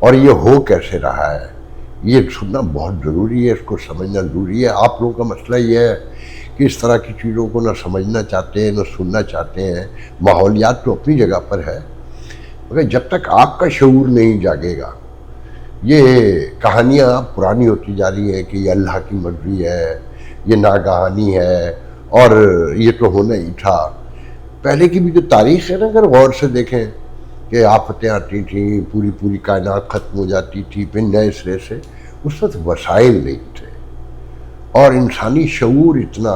اور یہ ہو کیسے رہا ہے، یہ سننا بہت ضروری ہے، اس کو سمجھنا ضروری ہے۔ آپ لوگوں کا مسئلہ یہ ہے کہ اس طرح کی چیزوں کو نہ سمجھنا چاہتے ہیں نہ سننا چاہتے ہیں۔ ماحولیات تو اپنی جگہ پر ہے، مگر جب تک آپ کا شعور نہیں جاگے گا، یہ کہانیاں پرانی ہوتی جا رہی ہیں کہ یہ اللہ کی مرضی ہے، یہ ناگہانی ہے، اور یہ تو ہونا ہی تھا۔ پہلے کی بھی جو تاریخ ہے نا، اگر غور سے دیکھیں کہ آفتیں آتی تھیں، پوری کائنات ختم ہو جاتی تھی، پھر نئے سرے سے، اس وقت وسائل نہیں تھے اور انسانی شعور اتنا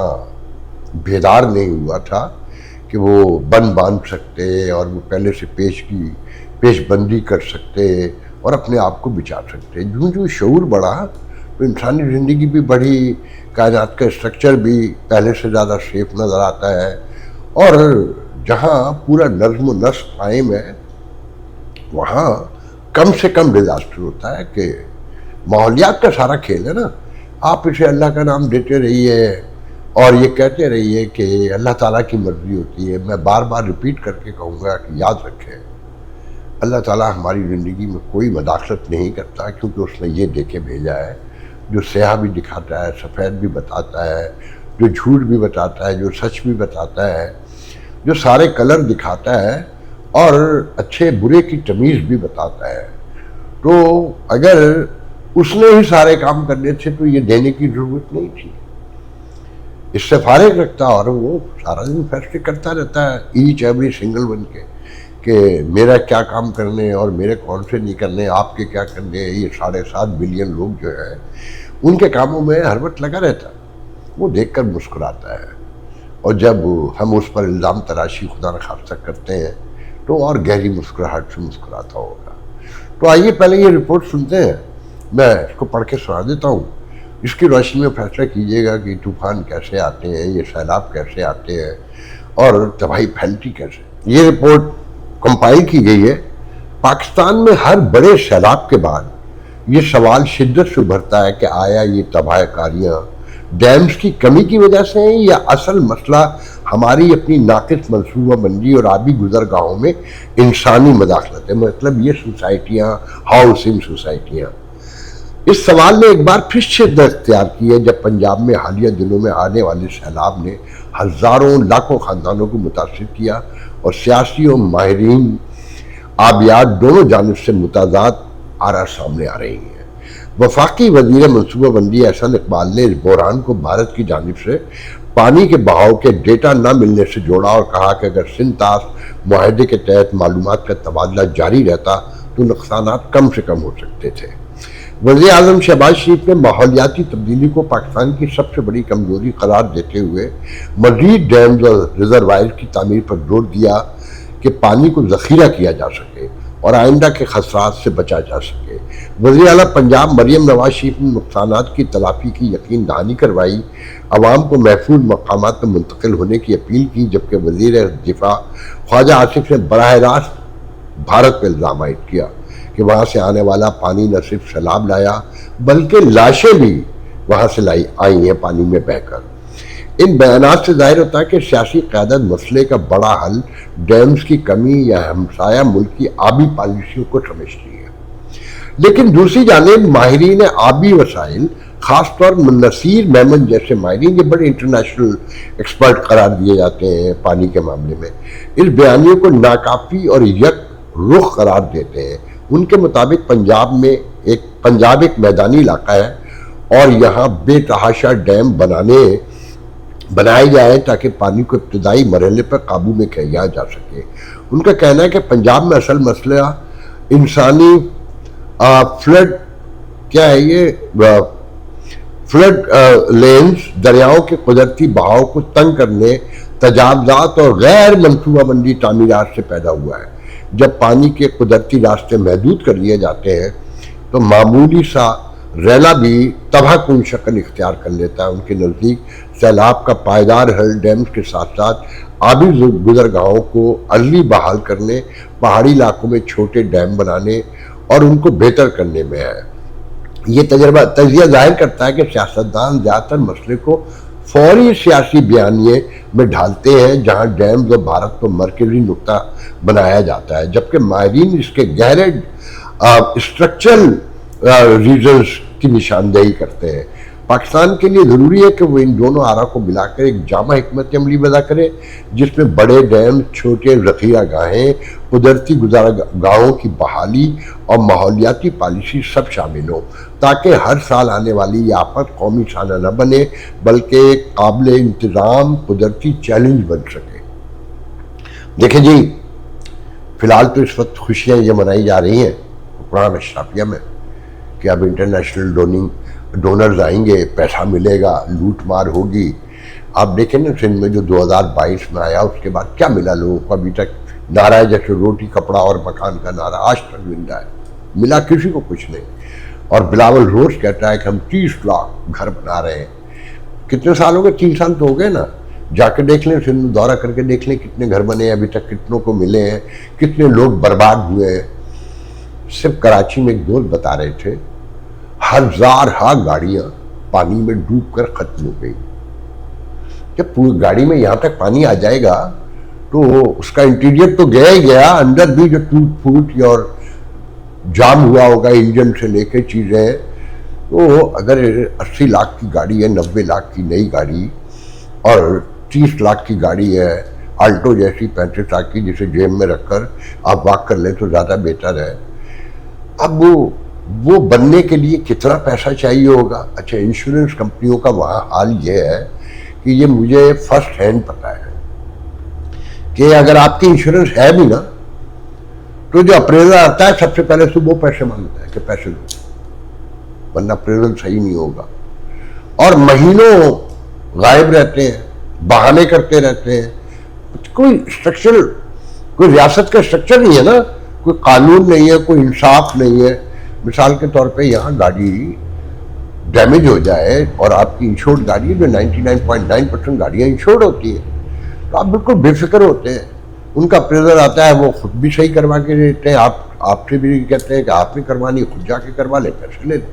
بیدار نہیں ہوا تھا کہ وہ باندھ سکتے اور وہ پہلے سے پیش بندی کر سکتے اور اپنے آپ کو بچا سکتے۔ جو شعور بڑھا تو انسانی زندگی بھی بڑھی، کائنات کا اسٹرکچر بھی پہلے سے زیادہ سیف نظر آتا ہے، اور جہاں پورا نظم و نسق قائم ہے وہاں کم سے کم ڈیزاسٹر ہوتا ہے۔ کہ ماحولیات کا سارا کھیل ہے نا، آپ اسے اللہ کا نام دیتے رہیے اور یہ کہتے رہیے کہ اللہ تعالیٰ کی مرضی ہوتی ہے۔ میں بار بار ریپیٹ کر کے کہوں گا کہ یاد رکھیں، اللہ تعالیٰ ہماری زندگی میں کوئی مداخلت نہیں کرتا، کیونکہ اس نے یہ دے کے بھیجا ہے، جو سیاہ بھی دکھاتا ہے، سفید بھی بتاتا ہے، جو جھوٹ بھی بتاتا ہے، جو سچ بھی بتاتا ہے، جو سارے کلر دکھاتا ہے اور اچھے برے کی تمیز بھی بتاتا ہے۔ تو اگر اس نے ہی سارے کام کرنے تھے تو یہ دینے کی ضرورت نہیں تھی۔ اس سے فارغ رکھتا اور وہ سارا دن فیصلے کرتا رہتا ہے، ایچ ایوری سنگل ون کے، کہ میرا کیا کام کرنے اور میرے کون سے نہیں کرنے، آپ کے کیا کرنے۔ یہ 7.5 بلین لوگ جو ہے ان کے کاموں میں ہر وقت لگا رہتا، وہ دیکھ کر مسکراتا ہے، اور جب ہم اس پر الزام تراشی خدا نخواستہ کرتے ہیں تو اور گہری مسکراہٹ سے مسکراتا ہوگا۔ تو آئیے پہلے یہ رپورٹ سنتے ہیں، میں اس کو پڑھ کے سنا دیتا ہوں، اس کی روشنی میں فیصلہ کیجیے گا کہ طوفان کیسے آتے ہیں، یہ سیلاب کیسے آتے ہیں اور تباہی پھیلتی کیسے۔ یہ رپورٹ کمپائل کی گئی ہے۔ پاکستان میں ہر بڑے سیلاب کے بعد یہ سوال شدت سے ابھرتا ہے کہ آیا یہ تباہ کاریاں ڈیمز کی کمی کی وجہ سے ہیں یا اصل مسئلہ ہماری اپنی ناقص منصوبہ بندی اور آبی گزرگاہوں میں انسانی مداخلت ہے، مطلب یہ سوسائٹیاں، ہاؤسنگ سوسائٹیاں۔ اس سوال نے ایک بار پھر شدت اختیار کی ہے جب پنجاب میں حالیہ دنوں میں آنے والے سیلاب نے ہزاروں لاکھوں خاندانوں کو متاثر کیا، اور سیاسی اور ماہرین آبیات دونوں جانب سے متضاد آراء سامنے آ رہی ہیں۔ وفاقی وزیر منصوبہ بندی احسن اقبال نے اس بحران کو بھارت کی جانب سے پانی کے بہاؤ کے ڈیٹا نہ ملنے سے جوڑا اور کہا کہ اگر سنتاس معاہدے کے تحت معلومات کا تبادلہ جاری رہتا تو نقصانات کم سے کم ہو سکتے تھے۔ وزیر اعظم شہباز شریف نے ماحولیاتی تبدیلی کو پاکستان کی سب سے بڑی کمزوری قرار دیتے ہوئے مزید ڈیمز اور ریزروائر کی تعمیر پر زور دیا کہ پانی کو ذخیرہ کیا جا سکے اور آئندہ کے خسارات سے بچا جا سکے۔ وزیر اعلیٰ پنجاب مریم نواز شریف نے نقصانات کی تلافی کی یقین دہانی کروائی، عوام کو محفوظ مقامات پر منتقل ہونے کی اپیل کی، جبکہ وزیر دفاع خواجہ آصف نے براہ راست بھارت پر الزام عائد کیا کہ وہاں سے آنے والا پانی نہ صرف سیلاب لایا بلکہ لاشیں بھی وہاں سے آئی ہیں پانی میں بہہ کر۔ ان بیانات سے ظاہر ہوتا ہے کہ سیاسی قیادت مسئلے کا بڑا حل ڈیمز کی کمی یا ہمسایہ ملک کی آبی پالیسیوں کو سمجھتی ہے، لیکن دوسری جانب ماہرین آبی وسائل، خاص طور نصیر میمن جیسے ماہرین، یہ بڑے انٹرنیشنل ایکسپرٹ قرار دیے جاتے ہیں پانی کے معاملے میں، اس بیانیوں کو ناکافی اور یک رخ قرار دیتے ہیں۔ ان کے مطابق پنجاب ایک میدانی علاقہ ہے اور یہاں بے تحاشا ڈیم بنائے جائیں تاکہ پانی کو ابتدائی مرحلے پر قابو میں کیا جا سکے۔ ان کا کہنا ہے کہ پنجاب میں اصل مسئلہ انسانی فلڈ لینز، دریاؤں کے قدرتی بہاؤ کو تنگ کرنے، تجاوزات اور غیر منصوبہ بندی تعمیرات سے پیدا ہوا ہے۔ جب پانی کے قدرتی راستے محدود کر لیے جاتے ہیں تو معمولی سا ریلا بھی تباہ کن شکل اختیار کر لیتا ہے۔ ان کے نزدیک سیلاب کا پائیدار حل ڈیمز کے ساتھ ساتھ آبی گزرگاہوں کو عدلی بحال کرنے، پہاڑی علاقوں میں چھوٹے ڈیم بنانے اور ان کو بہتر کرنے میں ہے۔ یہ تجزیہ ظاہر کرتا ہے کہ سیاستدان زیادہ تر مسئلے کو فوری سیاسی بیانیے میں ڈھالتے ہیں جہاں ڈیمز اور بھارت کو مرکزی نقطہ بنایا جاتا ہے، جبکہ ماہرین اس کے گہرے اسٹرکچرل ریزنز کی نشاندہی کرتے ہیں. پاکستان کے لیے ضروری ہے کہ وہ ان دونوں آرا کو ملا کر ایک جامع حکمت عملی وضع کرے جس میں بڑے ڈیم، چھوٹے ذخیرہ گاہیں، قدرتی گزرگاہوں کی بحالی اور ماحولیاتی پالیسی سب شامل ہوں، تاکہ ہر سال آنے والی یہ آفت قومی سانحہ نہ بنے بلکہ ایک قابل انتظام قدرتی چیلنج بن سکے. دیکھیں جی، فی الحال تو اس وقت خوشیاں یہ منائی جا رہی ہیں قرآن اشرافیہ میں کہ اب انٹرنیشنل ڈونرز آئیں گے، پیسہ ملے گا، لوٹ مار ہوگی. آپ دیکھیں نا سندھ میں جو 2022 میں آیا اس کے بعد کیا ملا لوگوں کو. ابھی تک نعرہ ہے جیسے روٹی کپڑا اور مکان کا نعرہ آج تک زندہ ہے، ملا کسی کو کچھ نہیں. اور بلاول روز کہتا ہے کہ ہم 30 لاکھ گھر بنا رہے ہیں. کتنے سال ہو گئے؟ 3 سال تو ہو گئے نا. جا کے دیکھ لیں، سندھ میں دورہ کر کے دیکھ لیں کتنے گھر بنے ہیں ابھی تک، کتنوں کو ملے ہیں، کتنے لوگ برباد ہوئے ہیں. صرف کراچی میں ایک دوست بتا رہے تھے 1000 گاڑیاں پانی میں ڈوب کر ختم ہو گئی. جب پوری گاڑی میں یہاں تک پانی آ جائے گا تو اس کا انٹیریئر تو گیا ہی گیا، اندر بھی جو ٹوٹ پھوٹ اور جام ہوا ہوگا انجن سے لے کے چیزیں. تو اگر 80 لاکھ کی گاڑی ہے، 90 لاکھ کی نئی گاڑی اور 30 لاکھ کی گاڑی ہے آلٹو جیسی 35 لاکھ کی جسے جیب میں رکھ کر آپ واک کر لیں تو زیادہ بہتر ہے. اب وہ بننے کے لیے کتنا پیسہ چاہیے ہوگا. اچھا، انشورنس کمپنیوں کا وہاں حال یہ ہے کہ یہ مجھے فرسٹ ہینڈ پتہ ہے کہ اگر آپ کی انشورنس ہے بھی نا تو جو اپریزر آتا ہے سب سے پہلے سے وہ پیسے مانگتا ہے کہ پیسے دو، ورنہ اپریزر صحیح نہیں ہوگا. اور مہینوں غائب رہتے ہیں، بہانے کرتے رہتے ہیں. کوئی اسٹرکچر، کوئی ریاست کا اسٹرکچر نہیں ہے نا، کوئی قانون نہیں ہے، کوئی انصاف نہیں ہے. مثال کے طور پہ یہاں گاڑی ڈیمیج ہو جائے اور آپ کی انشورڈ گاڑی ہے، جو 99.9% گاڑیاں انشورڈ ہوتی ہیں، تو آپ بالکل بے فکر ہوتے ہیں. ان کا اپریزر آتا ہے، وہ خود بھی صحیح کروا کے دیتے ہیں، آپ سے بھی کہتے ہیں کہ آپ نے کروانی، خود جا کے کروا لیں، پیسے لے لیں.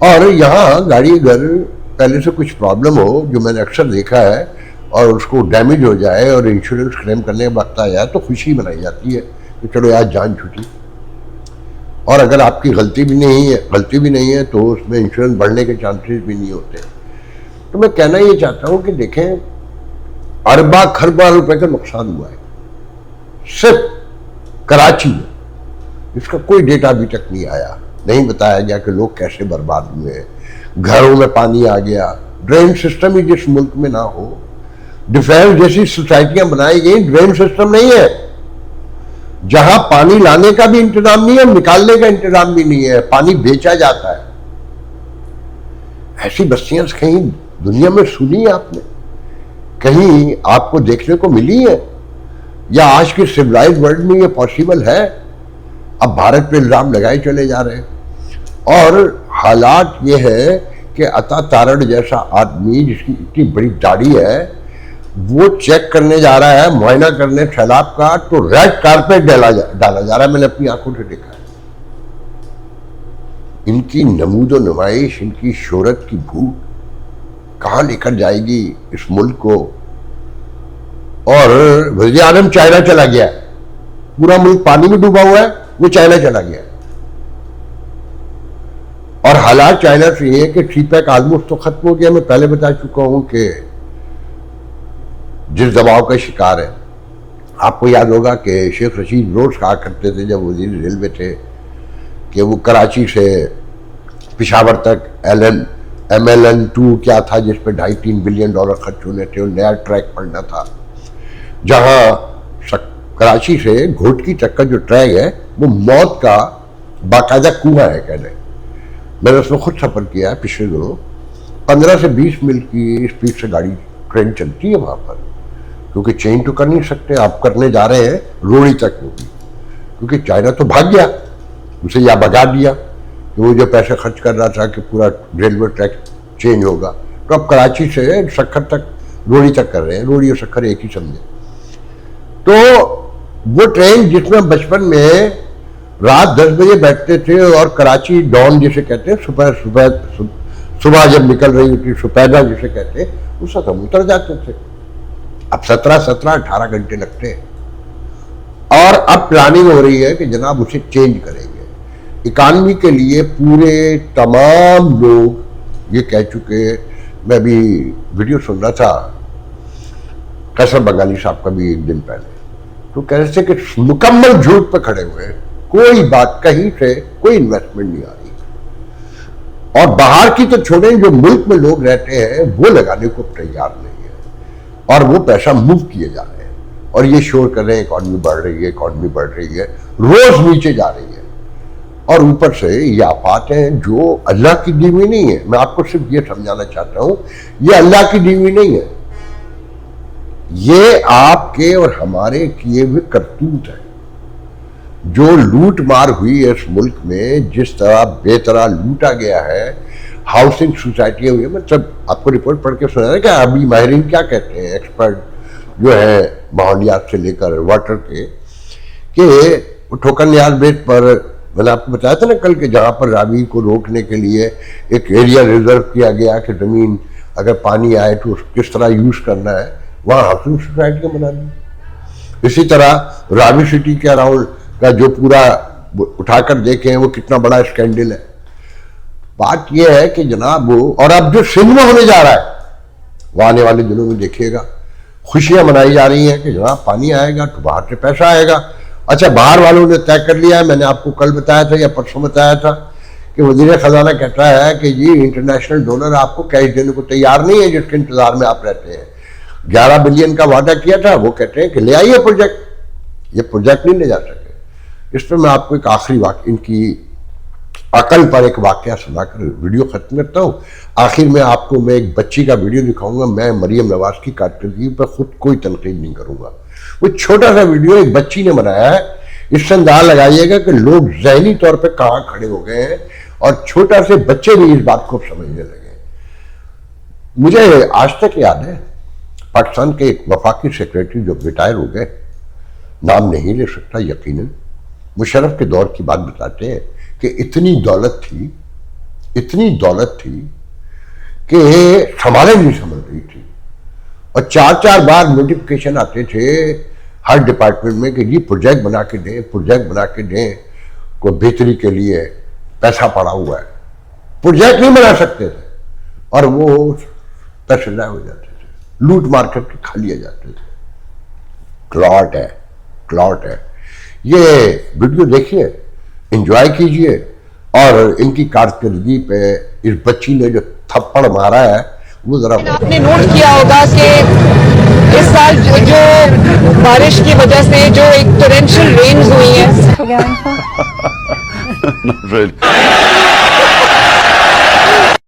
اور یہاں گاڑی اگر پہلے سے کچھ پرابلم ہو، جو میں نے اکثر دیکھا ہے، اور اس کو ڈیمیج ہو جائے اور انشورنس کلیم کرنے کا وقت آ جائے تو خوشی منائی جاتی ہے کہ چلو آج جان چھوٹی. اور اگر آپ کی غلطی بھی نہیں ہے تو اس میں انشورنس بڑھنے کے چانسز بھی نہیں ہوتے. تو میں کہنا یہ چاہتا ہوں کہ دیکھیں، اربا کھربا روپے کا نقصان ہوا ہے صرف کراچی میں. اس کا کوئی ڈیٹا ابھی تک نہیں آیا، نہیں بتایا گیا کہ لوگ کیسے برباد ہوئے ہیں. گھروں میں پانی آ گیا. ڈرین سسٹم ہی جس ملک میں نہ ہو، ڈیفینس جیسی سوسائٹیاں بنائی گئی، ڈرین سسٹم نہیں ہے. جہاں پانی لانے کا بھی انتظام نہیں ہے، نکالنے کا انتظام بھی نہیں ہے، پانی بیچا جاتا ہے. ایسی بستیاں کہیں دنیا میں سنی آپ نے؟ کہیں آپ کو دیکھنے کو ملی ہے؟ یا آج کے سویلائز ورلڈ میں یہ پاسبل ہے؟ اب بھارت پہ الزام لگائے چلے جا رہے ہیں. اور حالات یہ ہے کہ عطا تارڑ جیسا آدمی جس کی اتنی بڑی داڑھی ہے، وہ چیک کرنے جا رہا ہے، معائنہ کرنے سیلاب کا، تو ریڈ کارپیٹ ڈالا جا رہا ہے. میں نے اپنی آنکھوں سے دیکھا ہے. ان کی نمود و نمائش، ان کی شہرت کی بھوک کہاں لے کر جائے گی اس ملک کو. اور وزیر اعظم چائنا چلا گیا ہے، پورا ملک پانی میں ڈوبا ہوا ہے، وہ چائنا چلا گیا ہے. اور حالات چائنا سے یہ ہے کہ سی پیک آلموسٹ تو ختم ہو گیا. میں پہلے بتا چکا ہوں کہ جس دباؤ کا شکار ہے. آپ کو یاد ہوگا کہ شیخ رشید روز کہا کرتے تھے جب وزیر ریلوے تھے کہ وہ کراچی سے پشاور تک MLN2 کیا تھا جس پہ $2.5-3 بلین خرچ ہونے تھے، اور نیا ٹریک پڑنا تھا، جہاں کراچی سے گھوٹکی تک کا جو ٹریک ہے وہ موت کا باقاعدہ کنواں ہے. کہنے میں نے اس میں خود سفر کیا ہے پچھلے دنوں. 15 سے 20 میل کی اسپیڈ سے گاڑی ٹرین چلتی ہے وہاں پر، کیونکہ چینج تو کر نہیں سکتے. آپ کرنے جا رہے ہیں روڑی تک ہوگی، کیونکہ چائنا تو بھاگ گیا، اسے یا بھگا دیا کہ وہ جو پیسے خرچ کر رہا تھا کہ پورا ریلوے ٹریک چینج ہوگا. تو اب کراچی سے سکھر تک روڑی تک کر رہے ہیں. روڑی اور سکھر ایک ہی سمجھے. تو وہ ٹرین جس میں بچپن میں رات 10 بجے بیٹھتے تھے اور کراچی ڈان جسے کہتے ہیں، صبح جب نکل رہی ہوتی، سپیدہ جسے کہتے ہیں، اس وقت ہم اتر جاتے تھے. اب 17-18 گھنٹے لگتے ہیں. اور اب پلاننگ ہو رہی ہے کہ جناب اسے چینج کریں گے. اکانومی کے لیے پورے تمام لوگ یہ کہہ چکے. میں بھی ویڈیو سن رہا تھا قیصر بنگالی صاحب کا بھی ایک دن پہلے, تو کہہ رہے تھے کہ مکمل جھوٹ پہ کھڑے ہوئے, کوئی بات کہیں سے کوئی انویسٹمنٹ نہیں آ رہی, اور باہر کی تو چھوڑیں, جو ملک میں لوگ رہتے ہیں وہ لگانے کو تیار نہیں ہے, اور وہ پیسہ موو کیے جا رہے ہیں, اور یہ شور کر رہے ہیں اکانومی بڑھ رہی ہے, اکانومی بڑھ رہی ہے, روز نیچے جا رہی ہے. اور اوپر سے یہ آفات ہیں جو اللہ کی دی ہوئی نہیں ہے. میں آپ کو صرف یہ سمجھانا چاہتا ہوں, یہ اللہ کی دی ہوئی نہیں ہے, یہ آپ کے اور ہمارے کیے ہوئے کرتوت ہیں. جو لوٹ مار ہوئی ہے اس ملک میں, جس طرح بے طرح لوٹا گیا ہے, ہاؤسنگ سوسائٹیاں ہوئی ہیں. مطلب آپ کو رپورٹ پڑھ کے سنا ہے کہ ابھی ماہرین کیا کہتے ہیں, ایکسپرٹ جو ہے ماحولیات سے لے کر واٹر کے, کہ ٹھوکر نیاز بیٹ پر میں نے آپ کو بتایا تھا نا کل, کہ جہاں پر راوی کو روکنے کے لیے ایک ایریا ریزرو کیا گیا کہ زمین اگر پانی آئے تو کس طرح یوز کرنا ہے, وہاں ہاؤسنگ سوسائٹیاں بنا دی. اسی طرح راوی سٹی کے اراؤنڈ کا جو پورا اٹھا کر دیکھیں وہ کتنا بڑا اسکینڈل ہے. بات یہ ہے کہ جناب وہ, اور اب جو سندھ میں ہونے جا رہا ہے وہ آنے والے دنوں میں دیکھیے گا, خوشیاں منائی جا رہی ہیں کہ جناب پانی آئے گا تو باہر سے پیسہ آئے گا. اچھا, باہر والوں نے طے کر لیا ہے, میں نے آپ کو کل بتایا تھا یا پرسوں بتایا تھا کہ وزیر خزانہ کہتا ہے کہ جی انٹرنیشنل ڈونر آپ کو کیش دینے کو تیار نہیں ہے, جس کے انتظار میں آپ رہتے ہیں. 11 بلین کا وعدہ کیا تھا, وہ کہتے ہیں کہ لے آئیے پروجیکٹ, یہ پروجیکٹ نہیں لے جا سکے. اس پر میں آپ کو ایک آخری واقعہ, ان کی عقل پر ایک واقعہ سنا کر ویڈیو ختم کرتا ہوں. آخر میں آپ کو میں ایک بچی کا ویڈیو دکھاؤں گا. میں مریم نواز کی کارکردگی پر خود کوئی تنقید نہیں کروں گا. وہ چھوٹا سا ویڈیو ایک بچی نے بنایا ہے, اس سے اندازہ لگائیے گا کہ لوگ ذہنی طور پہ کہاں کھڑے ہو گئے ہیں, اور چھوٹا سے بچے بھی اس بات کو سمجھنے لگے. مجھے آج تک یاد ہے پاکستان کے ایک وفاقی سیکریٹری جو ریٹائر ہو گئے, نام نہیں لے سکتا یقیناً, مشرف کے دور کی بات بتاتے ہیں کہ اتنی دولت تھی کہ سنبھالے نہیں سمجھ رہی تھی, اور 4 بار نوٹیفکیشن آتے تھے ہر ڈپارٹمنٹ میں کہ یہ پروجیکٹ بنا کے دیں, کوئی بہتری کے لیے پیسہ پڑا ہوا ہے. پروجیکٹ نہیں بنا سکتے تھے, اور وہ پیسے ضائع ہو جاتے تھے, لوٹ مار کر کے کھا لیا جاتے تھے. کلاٹ ہے. یہ ویڈیو دیکھیے, انجوائے کیجئے, اور ان کی کارکردگی پہ اس بچی نے جو تھپڑ مارا ہے وہ ذرا. آپ نے نوٹ کیا ہوگا کہ اس سال جو بارش کی وجہ سے جو ایک ٹورینشل رینز ہوئی ہیں